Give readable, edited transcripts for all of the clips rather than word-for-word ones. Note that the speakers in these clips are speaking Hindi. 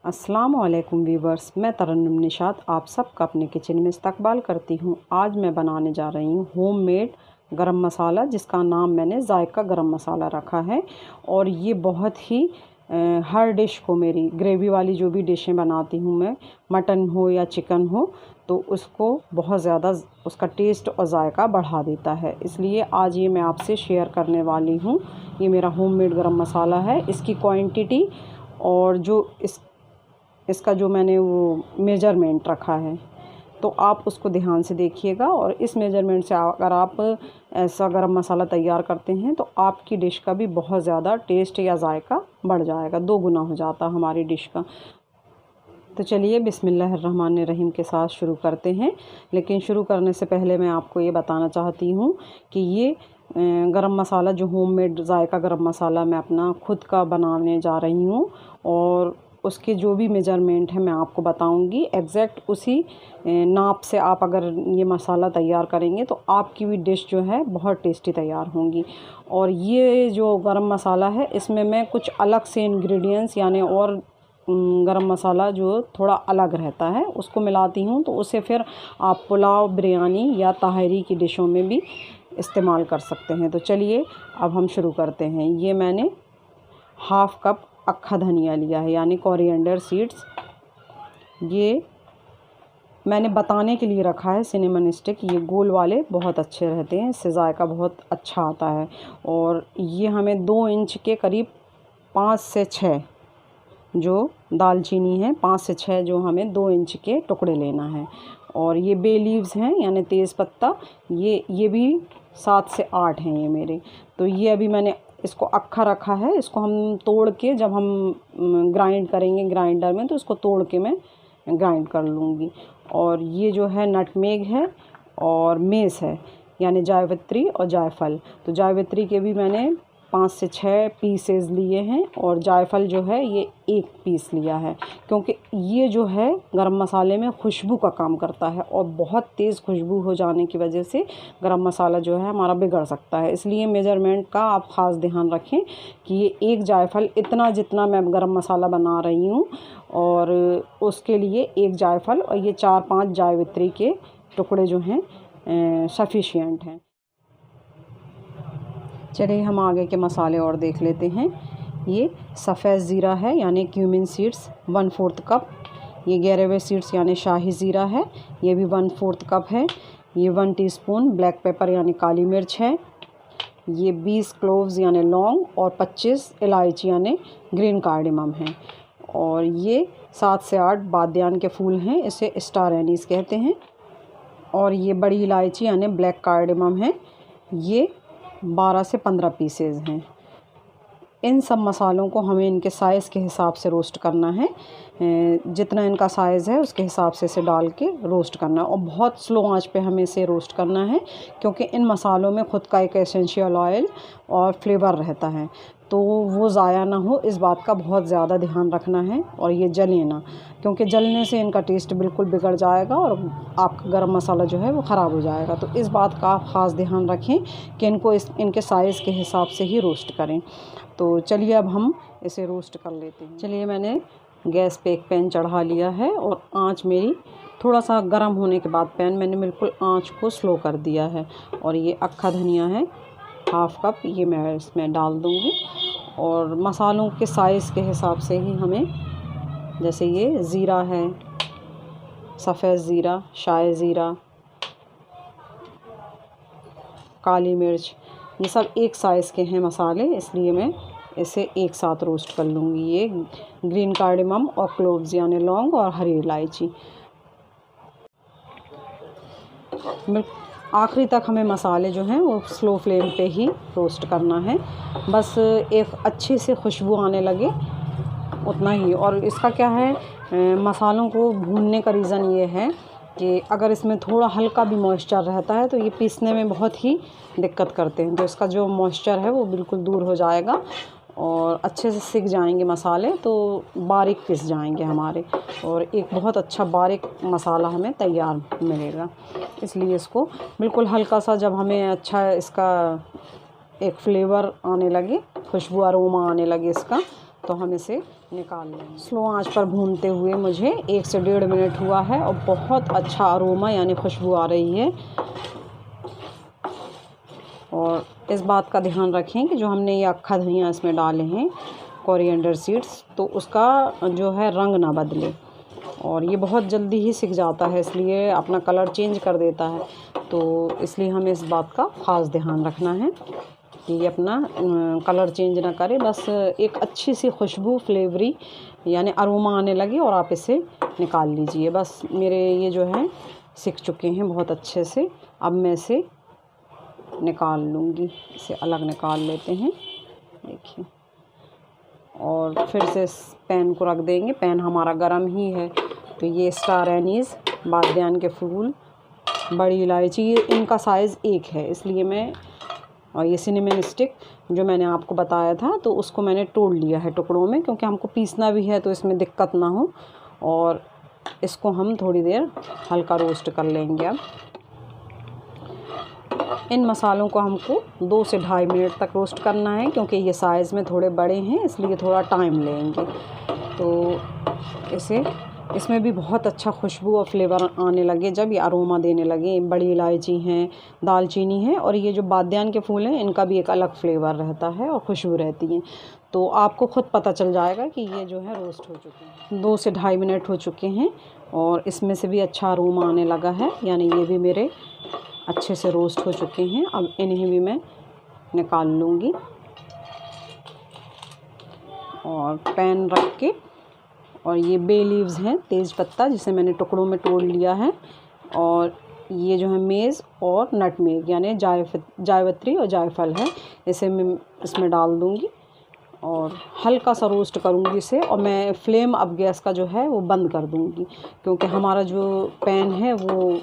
अस्सलाम वालेकुम वीवर्स, मैं तरन्नुम निशात आप सबका अपने किचन में इस्तकबाल करती हूँ। आज मैं बनाने जा रही हूँ होममेड गरम मसाला, जिसका नाम मैंने जायका गरम मसाला रखा है। और ये बहुत ही हर डिश को, मेरी ग्रेवी वाली जो भी डिशें बनाती हूँ मैं, मटन हो या चिकन हो, तो उसको बहुत ज़्यादा उसका टेस्ट और जायका बढ़ा देता है। इसलिए आज ये मैं आपसे शेयर करने वाली हूँ। ये मेरा होममेड गरम मसाला है। इसकी क्वांटिटी और जो इसका जो मैंने वो मेजरमेंट रखा है, तो आप उसको ध्यान से देखिएगा। और इस मेजरमेंट से अगर आप ऐसा गरम मसाला तैयार करते हैं तो आपकी डिश का भी बहुत ज़्यादा टेस्ट या जायका बढ़ जाएगा, 2 गुना हो जाता हमारी डिश का। तो चलिए बिस्मिल्लाहिर्रहमानिर्रहीम के साथ शुरू करते हैं। लेकिन शुरू करने से पहले मैं आपको ये बताना चाहती हूँ कि ये गरम मसाला, जो होममेड जायका गरम मसाला मैं अपना खुद का बनाने जा रही हूँ, और उसके जो भी मेजरमेंट है मैं आपको बताऊंगी। एग्जैक्ट उसी नाप से आप अगर ये मसाला तैयार करेंगे तो आपकी भी डिश जो है बहुत टेस्टी तैयार होंगी। और ये जो गरम मसाला है, इसमें मैं कुछ अलग से इंग्रेडिएंट्स यानी और गरम मसाला जो थोड़ा अलग रहता है उसको मिलाती हूँ, तो उसे फिर आप पुलाव, बिरयानी या ताहरी की डिशों में भी इस्तेमाल कर सकते हैं। तो चलिए अब हम शुरू करते हैं। ये मैंने हाफ़ कप अक्खा धनिया लिया है, यानी कोरिएंडर सीड्स। ये मैंने बताने के लिए रखा है सिनेमन स्टिक। ये गोल वाले बहुत अच्छे रहते हैं, इससे जायका बहुत अच्छा आता है। और ये हमें 2 इंच के करीब 5 से 6 जो दालचीनी है, 5 से 6 जो हमें 2 इंच के टुकड़े लेना है। और ये बे लीव्स हैं यानी तेज़ पत्ता, ये भी 7 से 8 हैं ये मेरे। तो ये अभी मैंने इसको अक्खा रखा है। इसको हम तोड़ के जब हम ग्राइंड करेंगे ग्राइंडर में, तो इसको तोड़ के मैं ग्राइंड कर लूँगी। और ये जो है नटमेग है और मेस है, यानी जावित्री और जायफल। तो जावित्री के भी मैंने 5 से 6 पीसेस लिए हैं, और जायफल जो है ये 1 पीस लिया है, क्योंकि ये जो है गरम मसाले में खुशबू का काम करता है। और बहुत तेज़ खुशबू हो जाने की वजह से गरम मसाला जो है हमारा बिगड़ सकता है। इसलिए मेजरमेंट का आप ख़ास ध्यान रखें कि ये 1 जायफल, इतना जितना मैं गरम मसाला बना रही हूँ, और उसके लिए 1 जायफल और ये 4-5 जावित्री के टुकड़े जो हैं सफिशिएंट हैं। चलिए हम आगे के मसाले और देख लेते हैं। ये सफ़ेद ज़ीरा है यानी क्यूमिन सीड्स 1/4 कप। ये गिरे सीड्स यानी शाही ज़ीरा है, ये भी 1/4 कप है। ये 1 टीस्पून ब्लैक पेपर यानी काली मिर्च है। ये 20 क्लोव्स यानी लौंग और 25 इलायची यानी ग्रीन कार्डेमम है। और ये 7 से 8 बादियान के फूल हैं, इसे स्टार एनीस कहते हैं। और ये बड़ी इलायची यानी ब्लैक कार्डेमम है, ये 12 से 15 पीसेज हैं। इन सब मसालों को हमें इनके साइज़ के हिसाब से रोस्ट करना है। जितना इनका साइज़ है उसके हिसाब से इसे डाल के रोस्ट करना है। और बहुत स्लो आंच पे हमें इसे रोस्ट करना है, क्योंकि इन मसालों में ख़ुद का एक एसेंशियल ऑयल और फ्लेवर रहता है, तो वो ज़ाया ना हो, इस बात का बहुत ज़्यादा ध्यान रखना है। और ये जले ना, क्योंकि जलने से इनका टेस्ट बिल्कुल बिगड़ जाएगा और आपका गरम मसाला जो है वो ख़राब हो जाएगा। तो इस बात का आप ख़ास ध्यान रखें कि इनको इनके साइज़ के हिसाब से ही रोस्ट करें। तो चलिए अब हम इसे रोस्ट कर लेते हैं। चलिए मैंने गैस पे एक पैन चढ़ा लिया है, और आंच मेरी थोड़ा सा गर्म होने के बाद पैन मैंने बिल्कुल आंच को स्लो कर दिया है। और ये अक्खा धनिया है 1/2 कप, ये मैं इसमें डाल दूँगी। और मसालों के साइज़ के हिसाब से ही हमें, जैसे ये ज़ीरा है, सफ़ेद ज़ीरा, शाही ज़ीरा, काली मिर्च, ये सब एक साइज़ के हैं मसाले, इसलिए मैं इसे एक साथ रोस्ट कर लूँगी। ये ग्रीन कार्डेमम और क्लोव्स यानी लौंग और हरी इलायची। आखिरी तक हमें मसाले जो हैं वो स्लो फ्लेम पे ही रोस्ट करना है, बस एक अच्छी से खुशबू आने लगे उतना ही। और इसका क्या है, मसालों को भूनने का रीज़न ये है कि अगर इसमें थोड़ा हल्का भी मॉइस्चर रहता है तो ये पीसने में बहुत ही दिक्कत करते हैं। तो इसका जो मॉइस्चर है वो बिल्कुल दूर हो जाएगा और अच्छे से सिक जाएंगे मसाले, तो बारीक पिस जाएंगे हमारे, और एक बहुत अच्छा बारीक मसाला हमें तैयार मिलेगा। इसलिए इसको बिल्कुल हल्का सा, जब हमें अच्छा इसका एक फ्लेवर आने लगे, खुशबू अरोमा आने लगे इसका, तो हम इसे निकाल लेंगे। स्लो आंच पर भूनते हुए मुझे 1 से 1.5 मिनट हुआ है और बहुत अच्छा अरोमा यानी खुशबू आ रही है। और इस बात का ध्यान रखें कि जो हमने ये अक्खा धनिया इसमें डाले हैं, कोरिएंडर सीड्स, तो उसका जो है रंग ना बदले। और ये बहुत जल्दी ही सिक जाता है, इसलिए अपना कलर चेंज कर देता है। तो इसलिए हमें इस बात का ख़ास ध्यान रखना है कि ये अपना कलर चेंज ना करे। बस एक अच्छी सी खुशबू, फ्लेवरी यानी अरोमा आने लगे और आप इसे निकाल लीजिए। बस मेरे ये जो है सिक चुके हैं बहुत अच्छे से। अब मैं इसे निकाल लूँगी, इसे अलग निकाल लेते हैं, देखिए। और फिर से इस पैन को रख देंगे। पैन हमारा गरम ही है। तो ये स्टार एनीज़, बादियान के फूल, बड़ी इलायची, इनका साइज़ 1 है, इसलिए मैं, और ये सिनेमन स्टिक जो मैंने आपको बताया था, तो उसको मैंने तोड़ लिया है टुकड़ों में, क्योंकि हमको पीसना भी है तो इसमें दिक्कत ना हो। और इसको हम थोड़ी देर हल्का रोस्ट कर लेंगे। अब इन मसालों को हमको 2 से 2.5 मिनट तक रोस्ट करना है, क्योंकि ये साइज़ में थोड़े बड़े हैं, इसलिए थोड़ा टाइम लेंगे। तो इसमें भी बहुत अच्छा खुशबू और फ्लेवर आने लगे जब ये अरोमा देने लगे। बड़ी इलायची हैं, दालचीनी है, और ये जो बादियान के फूल हैं इनका भी एक अलग फ्लेवर रहता है और खुशबू रहती है। तो आपको ख़ुद पता चल जाएगा कि ये जो है रोस्ट हो चुके हैं। 2 से 2.5 मिनट हो चुके हैं और इसमें से भी अच्छा अरोमा आने लगा है, यानी ये भी मेरे अच्छे से रोस्ट हो चुके हैं। अब इन्हें भी मैं निकाल लूँगी और पैन रख के, और ये बे लीव्स हैं, तेज़ पत्ता, जिसे मैंने टुकड़ों में तोड़ लिया है, और ये जो है मेज़ और नटमेग यानी जायफत्री और जायफल है, इसे मैं इसमें डाल दूँगी और हल्का सा रोस्ट करूँगी इसे। और मैं फ्लेम अब गैस का जो है वो बंद कर दूँगी, क्योंकि हमारा जो पैन है वो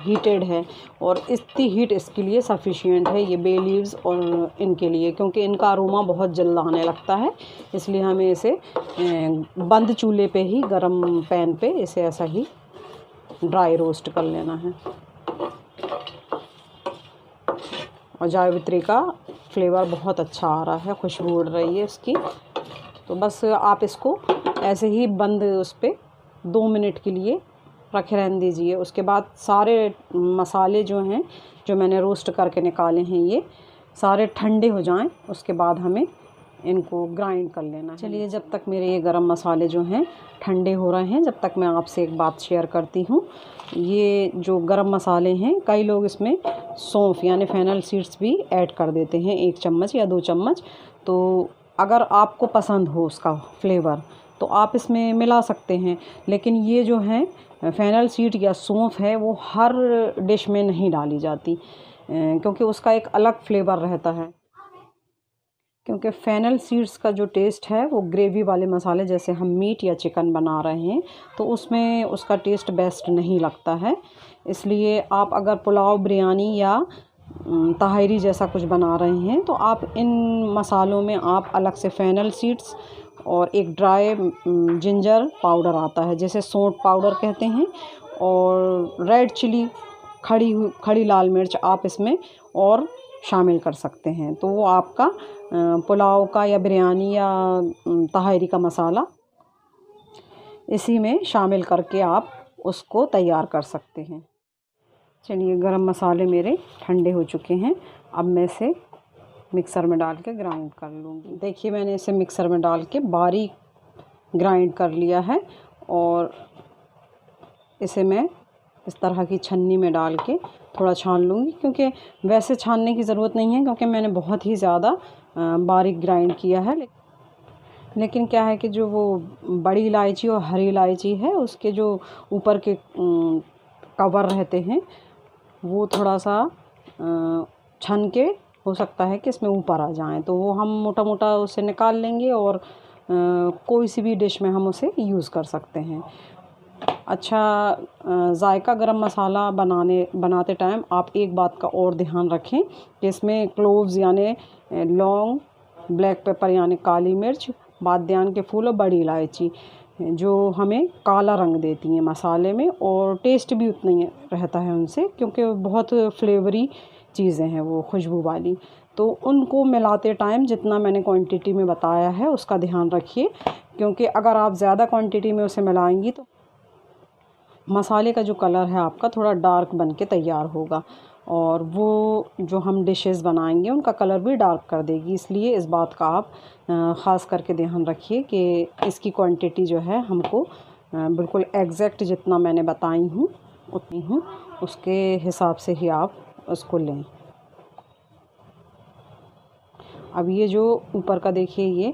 हीटेड है और इतनी हीट इसके लिए सफिशिएंट है, ये बे लीव्स और इनके लिए, क्योंकि इनका अरोमा बहुत जल्द आने लगता है। इसलिए हमें इसे बंद चूल्हे पे ही, गरम पैन पे इसे ऐसा ही ड्राई रोस्ट कर लेना है। और जावित्री का फ्लेवर बहुत अच्छा आ रहा है, खुशबू उड़ रही है इसकी। तो बस आप इसको ऐसे ही बंद उस पर 2 मिनट के लिए रखे रहने दीजिए। उसके बाद सारे मसाले जो हैं, जो मैंने रोस्ट करके निकाले हैं, ये सारे ठंडे हो जाएं, उसके बाद हमें इनको ग्राइंड कर लेना है। चलिए, जब तक मेरे ये गरम मसाले जो हैं ठंडे हो रहे हैं, जब तक मैं आपसे एक बात शेयर करती हूँ। ये जो गरम मसाले हैं, कई लोग इसमें सौंफ यानी फेनल सीड्स भी ऐड कर देते हैं, 1 चम्मच या 2 चम्मच। तो अगर आपको पसंद हो उसका फ्लेवर तो आप इसमें मिला सकते हैं, लेकिन ये जो है फेनल सीड या सौंफ है वो हर डिश में नहीं डाली जाती, क्योंकि उसका एक अलग फ्लेवर रहता है। क्योंकि फेनल सीड्स का जो टेस्ट है वो ग्रेवी वाले मसाले, जैसे हम मीट या चिकन बना रहे हैं, तो उसमें उसका टेस्ट बेस्ट नहीं लगता है। इसलिए आप अगर पुलाव, बिरयानी या तहारी जैसा कुछ बना रहे हैं, तो आप इन मसालों में आप अलग से फेनल सीड्स और एक ड्राई जिंजर पाउडर आता है, जैसे सौंठ पाउडर कहते हैं, और रेड चिली, खड़ी लाल मिर्च आप इसमें और शामिल कर सकते हैं। तो वो आपका पुलाव का या बिरयानी या तहारी का मसाला इसी में शामिल करके आप उसको तैयार कर सकते हैं। चलिए, गरम मसाले मेरे ठंडे हो चुके हैं। अब मैं इसे मिक्सर में डाल के ग्राइंड कर लूँगी। देखिए, मैंने इसे मिक्सर में डाल के बारीक ग्राइंड कर लिया है, और इसे मैं इस तरह की छन्नी में डाल के थोड़ा छान लूँगी, क्योंकि वैसे छानने की ज़रूरत नहीं है, क्योंकि मैंने बहुत ही ज़्यादा बारीक ग्राइंड किया है। लेकिन क्या है कि जो वो बड़ी इलायची और हरी इलायची है, उसके जो ऊपर के कवर रहते हैं, वो थोड़ा सा छन के हो सकता है कि इसमें ऊपर आ जाएं, तो वो हम मोटा मोटा उसे निकाल लेंगे और कोई सी भी डिश में हम उसे यूज़ कर सकते हैं। अच्छा, जायका गरम मसाला बनाते टाइम आप एक बात का और ध्यान रखें कि इसमें क्लोव्स यानी लौंग, ब्लैक पेपर यानी काली मिर्च, बादियान के फूल और बड़ी इलायची, जो हमें काला रंग देती हैं मसाले में, और टेस्ट भी उतना ही रहता है उनसे, क्योंकि बहुत फ्लेवरी चीज़ें हैं वो खुशबू वाली। तो उनको मिलाते टाइम जितना मैंने क्वांटिटी में बताया है उसका ध्यान रखिए, क्योंकि अगर आप ज़्यादा क्वांटिटी में उसे मिलाएंगी तो मसाले का जो कलर है आपका थोड़ा डार्क बन के तैयार होगा, और वो जो हम डिशेस बनाएंगे उनका कलर भी डार्क कर देगी। इसलिए इस बात का आप ख़ास करके ध्यान रखिए कि इसकी क्वांटिटी जो है हमको बिल्कुल एग्जैक्ट जितना मैंने बताई हूँ उतनी हूँ उसके हिसाब से ही आप उसको लें। अब ये जो ऊपर का देखिए ये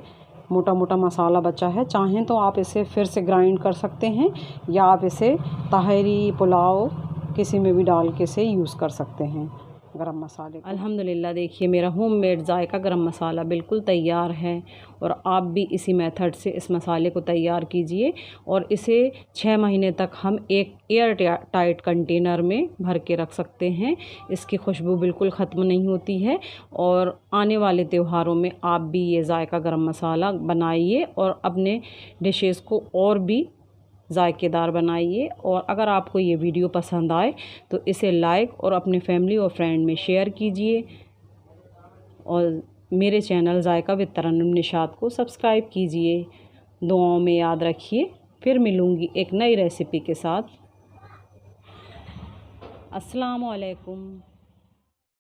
मोटा मोटा मसाला बचा है, चाहें तो आप इसे फिर से ग्राइंड कर सकते हैं या आप इसे ताहरी पुलाव किसी में भी डाल के इसे यूज़ कर सकते हैं गरम मसाले को। अल्हम्दुलिल्लाह देखिए मेरा होममेड जायका गरम मसाला बिल्कुल तैयार है, और आप भी इसी मेथड से इस मसाले को तैयार कीजिए और इसे 6 महीने तक हम एक एयर टाइट कंटेनर में भर के रख सकते हैं। इसकी खुशबू बिल्कुल ख़त्म नहीं होती है, और आने वाले त्योहारों में आप भी ये जायका गरम मसाला बनाइए और अपने डिशेज़ को और भी जायकेदार बनाइए। और अगर आपको ये वीडियो पसंद आए तो इसे लाइक और अपने फैमिली और फ्रेंड में शेयर कीजिए, और मेरे चैनल जायका विद तरन्नुम निशात को सब्सक्राइब कीजिए। दुआओं में याद रखिए। फिर मिलूँगी एक नई रेसिपी के साथ। अस्सलामु अलैकुम।